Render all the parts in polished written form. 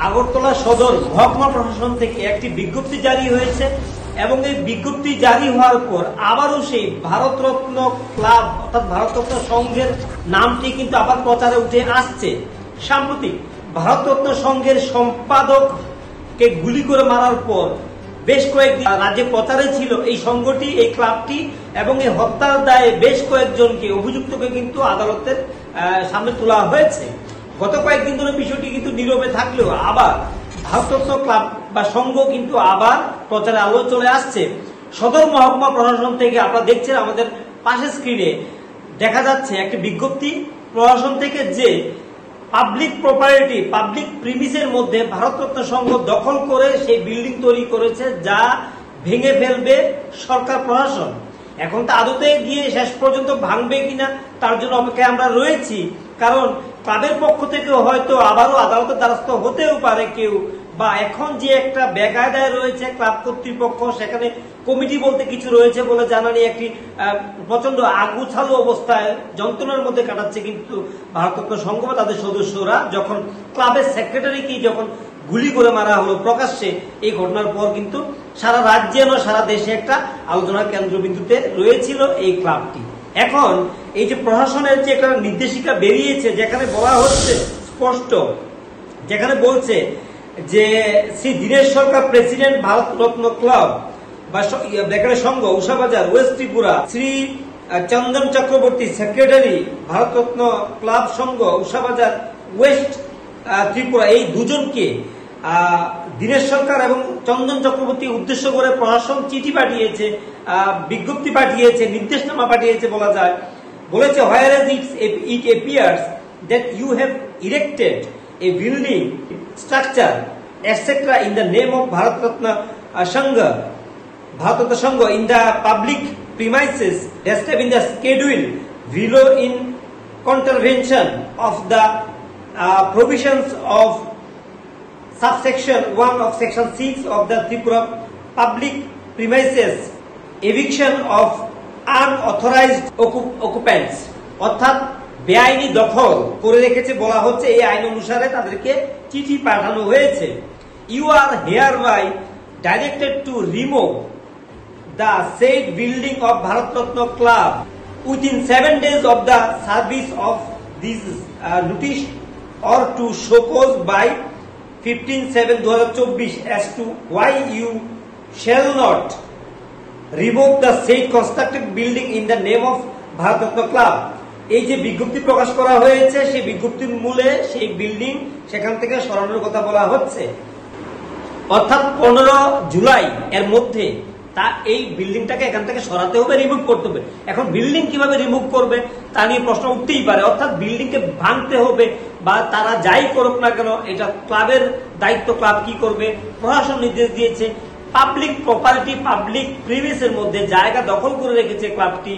আগরতলা সদর মহকুমা প্রশাসন থেকে একটি বিজ্ঞপ্তি জারি হয়েছে এবং এই বিজ্ঞপ্তি জারি হওয়ার পর আবারও সেই ভারতরত্ন ক্লাব অর্থাৎ ভারতরত্ন সংঘের নামটি কিন্তু আবার প্রচারে উঠে আসছে। সাম্প্রতিক ভারতরত্ন সংঘের সম্পাদককে গুলি করে মারার পর বেশ কয়েকদিন রাজ্যে প্রচারে ছিল এই সংঘটি, এই ক্লাবটি, এবং এই হত্যার দায়ে বেশ কয়েকজনকে অভিযুক্তকে কিন্তু আদালতের সামনে তোলা হয়েছে। গত কয়েকদিন ধরে বিষয়টি কিন্তু নীরবে থাকলেও আবার ভারতরত্ন ক্লাব বা সংঘ কিন্তু আবার প্রচারে আলো চলে আসছে। সদর মহকুমা প্রশাসন থেকে আপনারা দেখছেন আমাদের পাশের স্ক্রিনে দেখা যাচ্ছে একটি বিজ্ঞপ্তি প্রশাসন থেকে যে পাবলিক প্রপার্টি পাবলিক প্রিমিসের মধ্যে ভারতরত্ন সংঘ দখল করে সেই বিল্ডিং তৈরি করেছে, যা ভেঙে ফেলবে সরকার প্রশাসন। এখন তা আদতে গিয়ে শেষ পর্যন্ত ভাঙবে কিনা তার জন্য অপেক্ষায় আমরা রয়েছি, কারণ ক্লাবের পক্ষ থেকে হয়তো আবারও আদালতের দ্বারস্থ হতেও পারে কেউ, বা এখন যে একটা বেকায়দায় রয়েছে ক্লাব কর্তৃপক্ষ, সেখানে কমিটি বলতে কিছু রয়েছে বলে জানা নেই, একটি প্রচন্ড আগুছালো অবস্থায় যন্ত্রণার মধ্যে কাটাচ্ছে কিন্তু ভারতরত্ন সংঘ বা তাদের সদস্যরা, যখন ক্লাবের সেক্রেটারিকে যখন গুলি করে মারা হলো প্রকাশ্যে। এই ঘটনার পর কিন্তু সারা রাজ্যে নয় সারা দেশে একটা আলোচনার কেন্দ্রবিন্দুতে রয়েছিল এই ক্লাবটি। এখন এই যে প্রশাসনের যে একটা নির্দেশিকা বেরিয়েছে, যেখানে বলা হচ্ছে স্পষ্ট, যেখানে বলছে যে শ্রী দীনেশ সরকার প্রেসিডেন্ট ভারতরত্ন ক্লাব বা বেকারের সংঘ Usha Bazar West Tripura, Shri Chandan Chakraborty secretary Bharat Ratna club সংঘ উষাবাজার ওয়েস্ট ত্রিপুরা, এই দুজনকে দীনেশ সরকার এবং চন্দন চক্রবর্তী উদ্দেশ্য করে প্রশাসন চিঠি পাঠিয়েছে, বিজ্ঞপ্তি পাঠিয়েছে, নির্দেশনামা পাঠিয়েছে বলা যায়। বলেছে, whereas it appears that you have erected a building structure etc in the name of Bharatratna Sangha in the public premises described in the schedule below in contravention of the provisions of subsection 1 of section 6 of the Tripura public premises eviction of unauthorized occupants, অর্থাৎ বেআইনি দখল করে রেখেছে বলা হচ্ছে। এই আইন অনুসারে তাদেরকে চিঠি পাঠানো হয়েছে। You are hereby directed to remove the said building of Bharatratna Club within 7 days of the service of this notice or to show cause by 15/7/2024 as to why you shall not remove the said constructed building in the name of Bharatratna Club। এই যে বিজ্ঞপ্তি প্রকাশ করা হয়েছে, সেই বিজ্ঞপ্তির মূলে সেই building সেখান থেকে সরানোর কথা বলা হচ্ছে, অর্থাৎ 15 জুলাই এর মধ্যে তা এই বিল্ডিংটাকে এখান থেকে সরাতে হবে, রিমুভ করতে হবে। এখন বিল্ডিং কিভাবে রিমুভ করবে তা নিয়ে প্রশ্ন উঠতেই পারে, অর্থাৎ বিল্ডিংকে ভাঙতে হবে বা তারা যাই করুক না কেন, এটা ক্লাবের দায়িত্ব। ক্লাব কি করবে? প্রশাসন নির্দেশ দিয়েছে পাবলিক প্রপার্টি পাবলিক প্রিমিসের মধ্যে জায়গা দখল করে রেখেছে ক্লাবটি।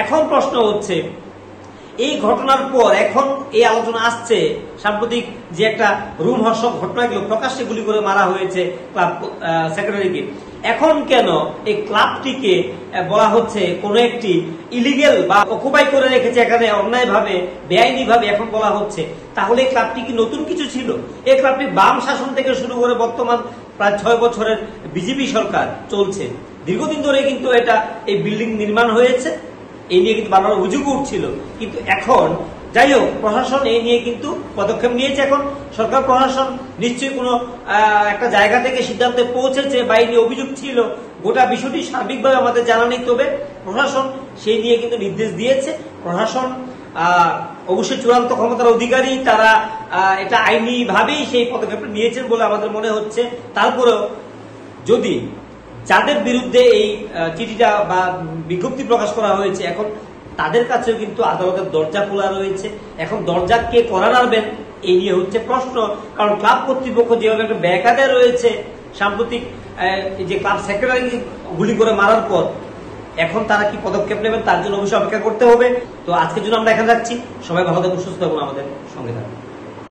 এখন প্রশ্ন হচ্ছে, এই ঘটনার পর এখন এই আলোচনা আসছে সাম্প্রতিক যে একটা রোমহর্ষক ঘটনা গেল, প্রকাশ্যে গুলি করে মারা হয়েছে ক্লাব সেক্রেটারিকে। এখন কেন এই ক্লাবটিকে বলা হচ্ছে কোন একটি ইলিগেল বা অকুপাই করে রেখেছে এখানে অন্যায়ভাবে বেআইনি ভাবে, এখন বলা হচ্ছে তাহলে এই ক্লাবটি কি নতুন কিছু ছিল? এই ক্লাবটি বাম শাসন থেকে শুরু করে বর্তমান প্রায় 6 বছরের বিজেপি সরকার চলছে, দীর্ঘদিন ধরে কিন্তু এটা এই বিল্ডিং নির্মাণ হয়েছে, এই নিয়ে কিন্তু বারবার অভিযোগ উঠছিল। কিন্তু এখন যাই হোক, প্রশাসন এই নিয়ে কিন্তু পদক্ষেপ নিয়েছে। এখন সরকার প্রশাসন নিশ্চয়ই কোনো একটা জায়গা থেকে সিদ্ধান্তে পৌঁছেছে বা এই নিয়ে অভিযোগ ছিল, গোটা বিষয়টি সার্বিকভাবে আমাদের জানা নেই, তবে প্রশাসন সেই নিয়ে কিন্তু নির্দেশ দিয়েছে। প্রশাসন অবশ্যই চূড়ান্ত ক্ষমতার অধিকারী, তারা এটা আইনি ভাবেই সেই পদক্ষেপটা নিয়েছেন বলে আমাদের মনে হচ্ছে। তারপরেও যদি যাদের বিরুদ্ধে এই চিঠিটা বা বিজ্ঞপ্তি প্রকাশ করা হয়েছে, এখন তাদের কাছেও কিন্তু আদালতের দরজা খোলা রয়েছে। এখন দরজা কে করা নাড়বেন এই নিয়ে হচ্ছে প্রশ্ন, কারণ ক্লাব কর্তৃপক্ষ যেভাবে একটা বেকায়দায় রয়েছে সাম্প্রতিক যে ক্লাব সেক্রেটারি গুলি করে মারার পর, এখন তারা কি পদক্ষেপ নেবেন তার জন্য অবশ্যই অপেক্ষা করতে হবে। তো আজকের জন্য আমরা এখানে রাখছি। সবাই ভালো থাকুন, সুস্থ থাকুন, আমাদের সঙ্গে থাকুন।